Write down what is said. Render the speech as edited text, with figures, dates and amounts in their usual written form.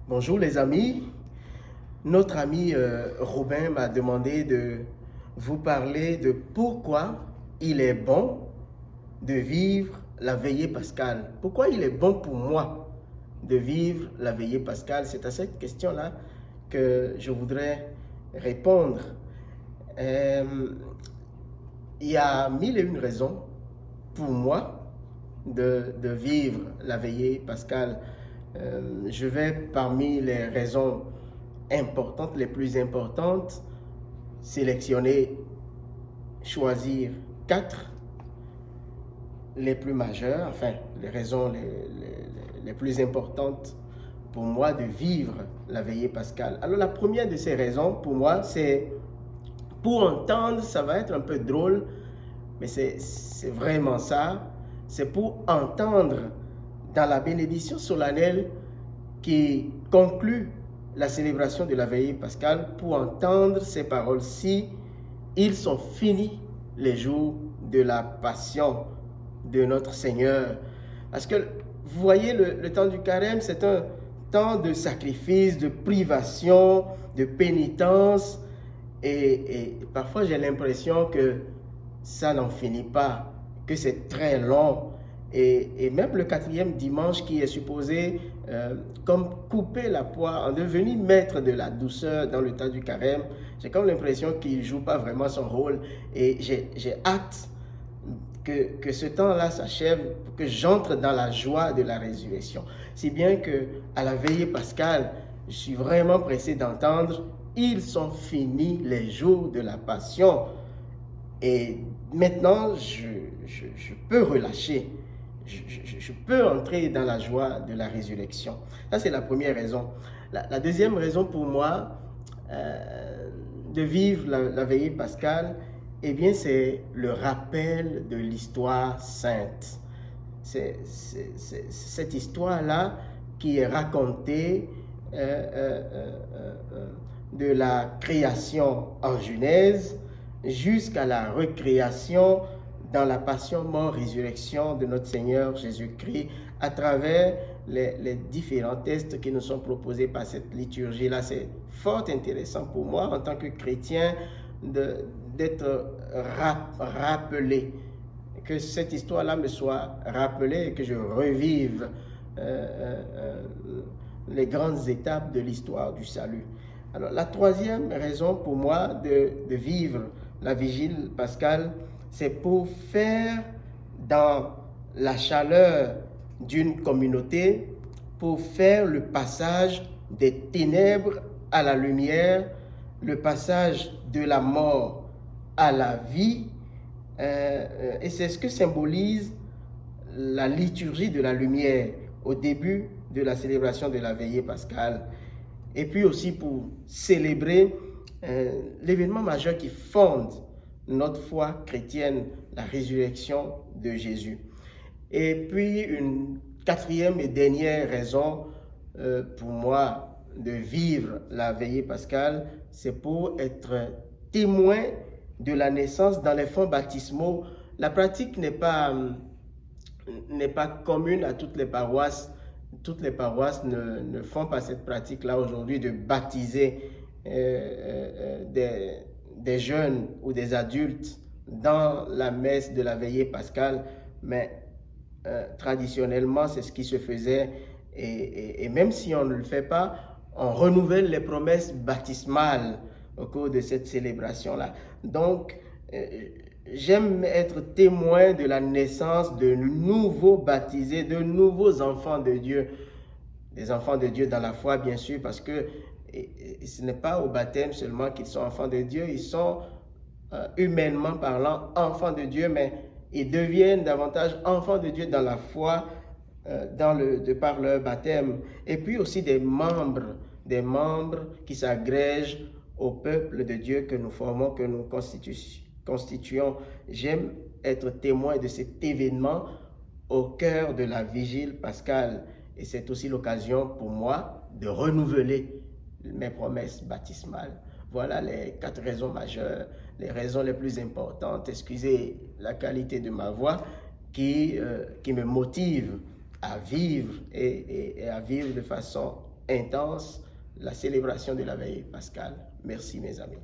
Bonjour les amis. Notre ami Robin m'a demandé de vous parler de pourquoi il est bon de vivre la veillée pascale. Pourquoi il est bon pour moi de vivre la veillée pascale? C'est à cette question-là que je voudrais répondre. Euh, il y a mille et une raisons pour moi de vivre la veillée pascale. Je vais parmi les raisons importantes, les plus importantes, sélectionner, choisir quatre, les plus majeures, enfin les raisons les plus importantes pour moi de vivre la veillée pascale. Alors la première de ces raisons pour moi, c'est pour entendre, ça va être un peu drôle, mais c'est vraiment ça, c'est pour entendre dans la bénédiction solennelle qui conclut la célébration de la veillée pascale, pour entendre ces paroles-ci, ils sont finis les jours de la passion de notre Seigneur. Parce que vous voyez, le temps du carême, c'est un temps de sacrifice, de privation, de pénitence, et parfois j'ai l'impression que ça n'en finit pas, que c'est très long. Et même le quatrième dimanche qui est supposé comme couper la poire, en devenir maître de la douceur dans le temps du carême, j'ai comme l'impression qu'il ne joue pas vraiment son rôle. Et j'ai hâte que ce temps-là s'achève, que j'entre dans la joie de la résurrection. Si bien que à la veillée pascale, je suis vraiment pressé d'entendre, ils sont finis les jours de la passion. Et maintenant, je peux relâcher. Je peux entrer dans la joie de la résurrection. Ça, c'est la première raison. La deuxième raison pour moi de vivre la veillée pascale, eh bien, c'est le rappel de l'histoire sainte. C'est cette histoire-là qui est racontée de la création en Genèse jusqu'à la recréation dans la passion, mort, résurrection de notre Seigneur Jésus-Christ à travers les différents textes qui nous sont proposés par cette liturgie-là. C'est fort intéressant pour moi en tant que chrétien d'être rappelé, que cette histoire-là me soit rappelée et que je revive les grandes étapes de l'histoire du salut. Alors, la troisième raison pour moi de vivre la vigile pascale, c'est pour faire dans la chaleur d'une communauté, pour faire le passage des ténèbres à la lumière, le passage de la mort à la vie, et c'est ce que symbolise la liturgie de la lumière au début de la célébration de la veillée pascale. Et puis aussi pour célébrer l'événement majeur qui fonde notre foi chrétienne, la résurrection de Jésus. Et puis une quatrième et dernière raison pour moi de vivre la veillée pascale, c'est pour être témoin de la naissance dans les fonds baptismaux. La pratique n'est pas commune à toutes les paroisses. Toutes les paroisses ne font pas cette pratique-là aujourd'hui de baptiser des jeunes ou des adultes dans la messe de la veillée pascale, mais traditionnellement, c'est ce qui se faisait. Et même si on ne le fait pas, on renouvelle les promesses baptismales au cours de cette célébration-là. Donc, j'aime être témoin de la naissance de nouveaux baptisés, de nouveaux enfants de Dieu. Des enfants de Dieu dans la foi, bien sûr, parce que ce n'est pas au baptême seulement qu'ils sont enfants de Dieu, ils sont humainement parlant enfants de Dieu, mais ils deviennent davantage enfants de Dieu dans la foi, de par leur baptême. Et puis aussi des membres qui s'agrègent au peuple de Dieu que nous formons, que nous constituons. J'aime être témoin de cet événement au cœur de la vigile pascale. Et c'est aussi l'occasion pour moi de renouveler mes promesses baptismales. Voilà les quatre raisons majeures, les raisons les plus importantes, excusez la qualité de ma voix, qui me motivent à vivre et à vivre de façon intense la célébration de la veille pascale. Merci mes amis.